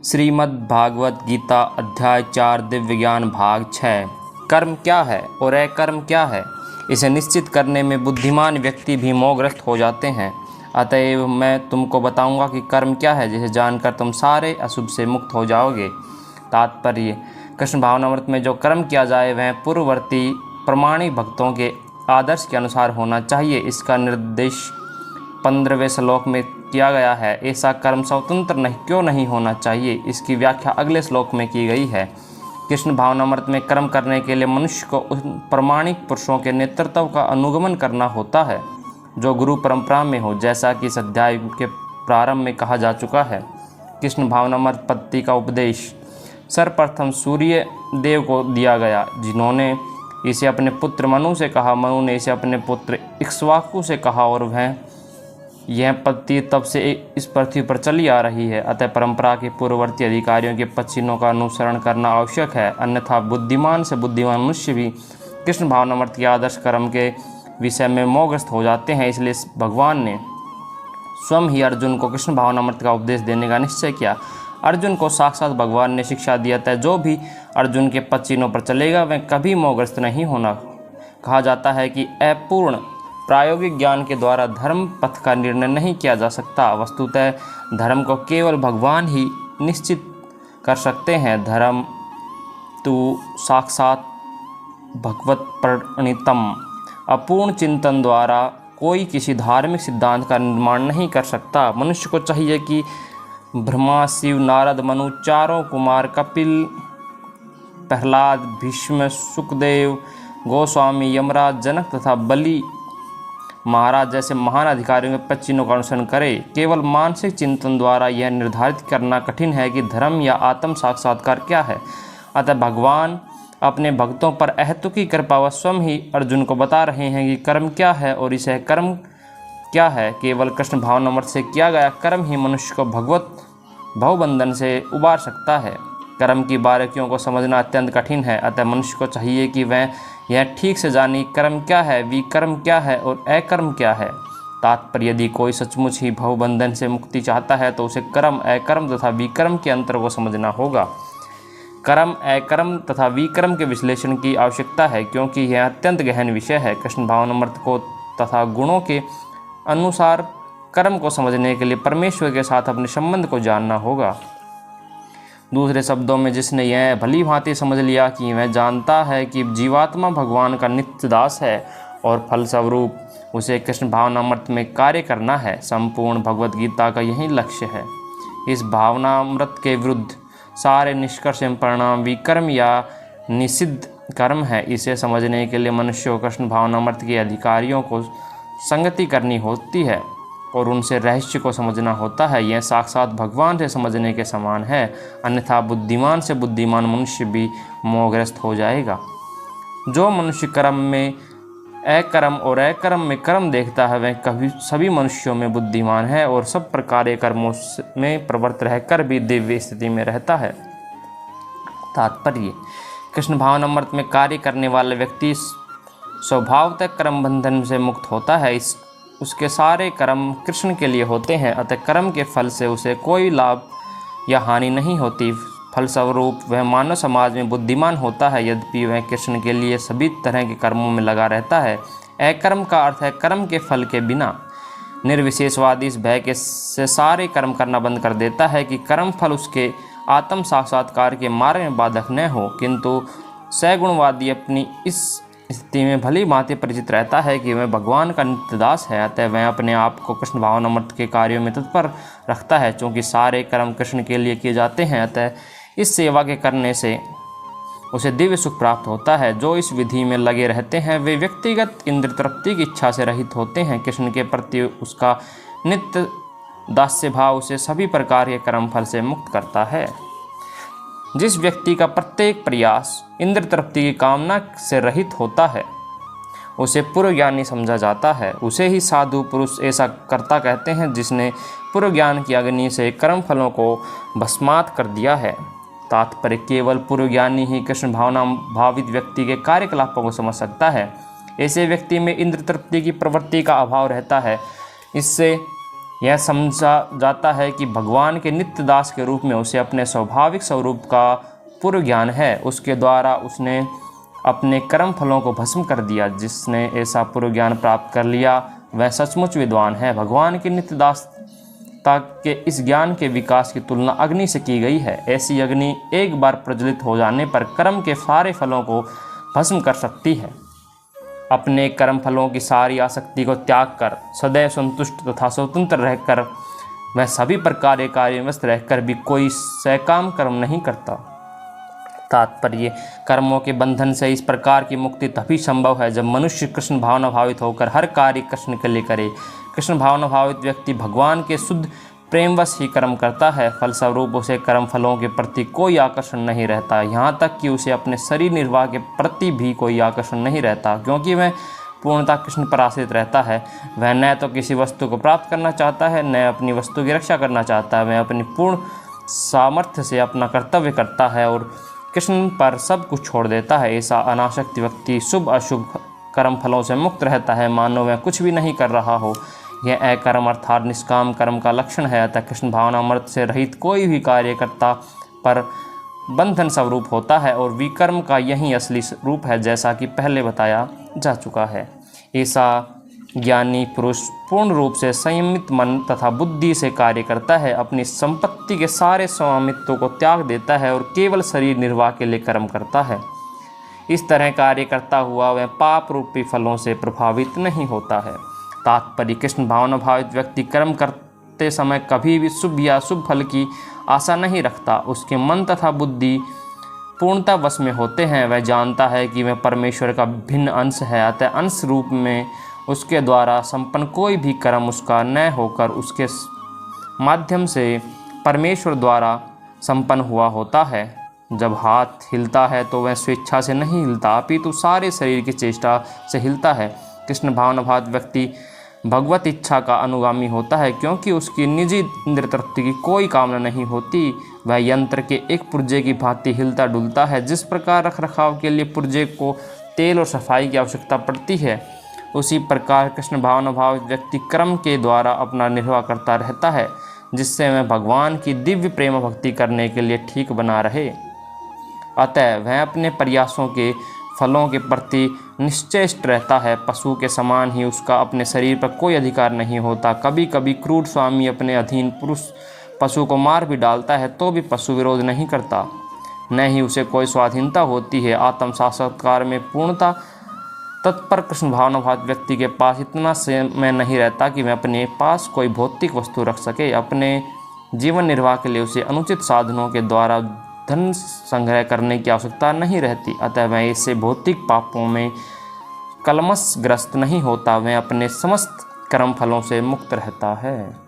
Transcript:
श्रीमद् भागवत गीता अध्याय 4 दिव्य ज्ञान भाग 6। कर्म क्या है और अकर्म क्या है, इसे निश्चित करने में बुद्धिमान व्यक्ति भी मोहग्रस्त हो जाते हैं। अतएव मैं तुमको बताऊंगा कि कर्म क्या है, जिसे जानकर तुम सारे अशुभ से मुक्त हो जाओगे। तात्पर्य: कृष्ण भावनामृत में जो कर्म किया जाए वह पूर्ववर्ती प्रमाणिक भक्तों के आदर्श के अनुसार होना चाहिए। इसका निर्देश 15वें श्लोक में किया गया है। ऐसा कर्म स्वतंत्र क्यों नहीं होना चाहिए, इसकी व्याख्या अगले श्लोक में की गई है। कृष्ण भावनामृत में कर्म करने के लिए मनुष्य को उन प्रमाणिक पुरुषों के नेतृत्व का अनुगमन करना होता है जो गुरु परंपरा में हो, जैसा कि इस अध्याय के प्रारंभ में कहा जा चुका है। कृष्ण भावनामृत पद्धति का उपदेश सर्वप्रथम सूर्य देव को दिया गया, जिन्होंने इसे अपने पुत्र मनु से कहा। मनु ने इसे अपने पुत्र इक्ष्वाकु से कहा और यह पद्धति तब से इस पृथ्वी पर चली आ रही है। अतः परंपरा के पूर्ववर्ती अधिकारियों के पश्चिनों का अनुसरण करना आवश्यक है, अन्यथा बुद्धिमान से बुद्धिमान मनुष्य भी कृष्ण भावनामृत के आदर्श कर्म के विषय में मोहग्रस्त हो जाते हैं। इसलिए भगवान ने स्वयं ही अर्जुन को कृष्ण भावनामृत का उपदेश देने का निश्चय किया। अर्जुन को साक्षात भगवान ने शिक्षा दिया था, जो भी अर्जुन के पश्चिनों पर चलेगा वह कभी मोहग्रस्त नहीं होना। कहा जाता है कि अपूर्ण प्रायोगिक ज्ञान के द्वारा धर्म पथ का निर्णय नहीं किया जा सकता। वस्तुतः धर्म को केवल भगवान ही निश्चित कर सकते हैं। धर्म तो साक्षात भगवत प्रणीतम। अपूर्ण चिंतन द्वारा कोई किसी धार्मिक सिद्धांत का निर्माण नहीं कर सकता। मनुष्य को चाहिए कि ब्रह्मा, शिव, नारद, मनु, चारों कुमार, कपिल, प्रहलाद, भीष्म, सुखदेव, गोस्वामी, यमराज, जनक तथा बलि महाराज जैसे महान अधिकारियों के पश्चिनों का अनुसरण करे। केवल मानसिक चिंतन द्वारा यह निर्धारित करना कठिन है कि धर्म या आत्म साक्षात्कार क्या है। अतः भगवान अपने भक्तों पर अहेतुकी कृपा स्वयं ही अर्जुन को बता रहे हैं कि कर्म क्या है और इसे कर्म क्या है। केवल कृष्ण भावनामृत से किया गया कर्म ही मनुष्य को भगवत भवबंधन से उबार सकता है। कर्म की बारीकियों को समझना अत्यंत कठिन है, अतः मनुष्य को चाहिए कि वह यह ठीक से जाने कर्म क्या है, विकर्म क्या है और अकर्म क्या है। तात्पर्य: यदि कोई सचमुच ही भवबंधन से मुक्ति चाहता है तो उसे कर्म, अकर्म तथा विकर्म के अंतर को समझना होगा। कर्म, अकर्म तथा विकर्म के विश्लेषण की आवश्यकता है, क्योंकि यह अत्यंत गहन विषय है। कृष्ण भावनामृत को तथा गुणों के अनुसार कर्म को समझने के लिए परमेश्वर के साथ अपने संबंध को जानना होगा। दूसरे शब्दों में, जिसने यह भली भांति समझ लिया कि वह जानता है कि जीवात्मा भगवान का नित्य दास है और फलस्वरूप उसे कृष्ण भावनामृत में कार्य करना है, संपूर्ण भगवत गीता का यही लक्ष्य है। इस भावनामृत के विरुद्ध सारे निष्कर्ष परिणाम विकर्म या निषिद्ध कर्म है। इसे समझने के लिए मनुष्य को कृष्ण भावनामृत के अधिकारियों को संगति करनी होती है और उनसे रहस्य को समझना होता है। यह साक्षात भगवान से समझने के समान है, अन्यथा बुद्धिमान से बुद्धिमान मनुष्य भी मोहग्रस्त हो जाएगा। जो मनुष्य कर्म में अकर्म और अकर्म में कर्म देखता है वह सभी मनुष्यों में बुद्धिमान है और सब प्रकार के कर्मों में प्रवृत्त रहकर भी दिव्य स्थिति में रहता है। तात्पर्य: कृष्ण भावनामृत में कार्य करने वाला व्यक्ति स्वभावतः कर्म बंधन से मुक्त होता है। उसके सारे कर्म कृष्ण के लिए होते हैं, अतः कर्म के फल से उसे कोई लाभ या हानि नहीं होती। फलस्वरूप वह मानव समाज में बुद्धिमान होता है, यद्यपि वह कृष्ण के लिए सभी तरह के कर्मों में लगा रहता है। अकर्म का अर्थ है कर्म के फल के बिना। निर्विशेषवादी इस भय से सारे कर्म करना बंद कर देता है कि कर्म फल उसके आत्म साक्षात्कार के मार्ग में बाधक न हो, किंतु सगुणवादी अपनी इस स्थिति में भली भांति परिचित रहता है कि वह भगवान का नित्य दास है। अतः वह अपने आप को कृष्ण भावनामृत के कार्यों में तत्पर रखता है, क्योंकि सारे कर्म कृष्ण के लिए किए जाते हैं। अतः इस सेवा के करने से उसे दिव्य सुख प्राप्त होता है। जो इस विधि में लगे रहते हैं वे व्यक्तिगत इंद्रिय तृप्ति की इच्छा से रहित होते हैं। कृष्ण के प्रति उसका नित्य दास्य भाव उसे सभी प्रकार के कर्म फल से मुक्त करता है। जिस व्यक्ति का प्रत्येक प्रयास इंद्र तृप्ति की कामना से रहित होता है उसे पूर्व ज्ञानी समझा जाता है। उसे ही साधु पुरुष ऐसा कर्ता कहते हैं जिसने पूर्व ज्ञान की अग्नि से कर्म फलों को भस्मात कर दिया है। तात्पर्य: केवल पूर्व ज्ञानी ही कृष्ण भावना भावित व्यक्ति के कार्यकलापों को समझ सकता है। ऐसे व्यक्ति में इंद्र तृप्ति की प्रवृत्ति का अभाव रहता है। इससे यह समझा जाता है कि भगवान के नित्य दास के रूप में उसे अपने स्वाभाविक स्वरूप का पूर्व ज्ञान है। उसके द्वारा उसने अपने कर्म फलों को भस्म कर दिया। जिसने ऐसा पूर्व ज्ञान प्राप्त कर लिया वह सचमुच विद्वान है। भगवान की नित्य दासता के इस ज्ञान के विकास की तुलना अग्नि से की गई है। ऐसी अग्नि एक बार प्रज्वलित हो जाने पर कर्म के सारे फलों को भस्म कर सकती है। अपने कर्म फलों की सारी आसक्ति को त्याग कर सदैव संतुष्ट तथा स्वतंत्र रहकर वह सभी प्रकार के कार्य में व्यस्त रहकर भी कोई सकाम कर्म नहीं करता। तात्पर्य, कर्मों के बंधन से इस प्रकार की मुक्ति तभी संभव है जब मनुष्य कृष्ण भावना भावित होकर हर कार्य कृष्ण के लिए करे। कृष्ण भावना भावित व्यक्ति भगवान के शुद्ध प्रेमवश ही कर्म करता है। फलस्वरूप उसे कर्म फलों के प्रति कोई आकर्षण नहीं रहता, यहाँ तक कि उसे अपने शरीर निर्वाह के प्रति भी कोई आकर्षण नहीं रहता, क्योंकि वह पूर्णतः कृष्ण पर आश्रित रहता है। वह न तो किसी वस्तु को प्राप्त करना चाहता है, न अपनी वस्तु की रक्षा करना चाहता है। वह अपनी पूर्ण सामर्थ्य से अपना कर्तव्य करता है और कृष्ण पर सब कुछ छोड़ देता है। ऐसा अनासक्त व्यक्ति शुभ अशुभ कर्म फलों से मुक्त रहता है, मानो वह कुछ भी नहीं कर रहा हो। यह अकर्म अर्थात निष्काम कर्म का लक्षण है। अतः कृष्ण भावनामृत से रहित कोई भी कार्यकर्ता पर बंधन स्वरूप होता है और विकर्म का यही असली रूप है, जैसा कि पहले बताया जा चुका है। ऐसा ज्ञानी पुरुष पूर्ण रूप से संयमित मन तथा बुद्धि से कार्य करता है, अपनी संपत्ति के सारे स्वामित्व को त्याग देता है और केवल शरीर निर्वाह के लिए कर्म करता है। इस तरह कार्य करता हुआ वह पाप रूपी फलों से प्रभावित नहीं होता है। तात्पर्य, कृष्ण भावना भावित व्यक्ति कर्म करते समय कभी भी शुभ या शुभ फल की आशा नहीं रखता। उसके मन तथा बुद्धि पूर्णता वश में होते हैं। वह जानता है कि वह परमेश्वर का भिन्न अंश है, अतः अंश रूप में उसके द्वारा संपन्न कोई भी कर्म उसका न होकर उसके माध्यम से परमेश्वर द्वारा संपन्न हुआ होता है। जब हाथ हिलता है तो वह स्वेच्छा से नहीं हिलता, अपितु सारे शरीर की चेष्टा से हिलता है। कृष्ण भावना भावित व्यक्ति भगवत इच्छा का अनुगामी होता है, क्योंकि उसकी निजी इंद्रिय तृप्ति की कोई कामना नहीं होती। वह यंत्र के एक पुर्जे की भांति हिलता डुलता है। जिस प्रकार रखरखाव के लिए पुर्जे को तेल और सफाई की आवश्यकता पड़ती है, उसी प्रकार कृष्ण भावना भावित व्यक्ति कर्म के द्वारा अपना निर्वाह करता रहता है, जिससे वह भगवान की दिव्य प्रेम भक्ति करने के लिए ठीक बना रहे। अतः वह अपने प्रयासों के फलों के प्रति निश्चेष्ट रहता है। पशु के समान ही उसका अपने शरीर पर कोई अधिकार नहीं होता। कभी कभी क्रूर स्वामी अपने अधीन पुरुष पशु को मार भी डालता है तो भी पशु विरोध नहीं करता, न ही उसे कोई स्वाधीनता होती है। आत्म साक्षात्कार में पूर्णता तत्पर कृष्ण भावना भावित व्यक्ति के पास इतना समय नहीं रहता कि वह अपने पास कोई भौतिक वस्तु रख सके। अपने जीवन निर्वाह के लिए उसे अनुचित साधनों के द्वारा धन संग्रह करने की आवश्यकता नहीं रहती। अतः वह इससे भौतिक पापों में कलमशग्रस्त नहीं होता, वह अपने समस्त कर्म फलों से मुक्त रहता है।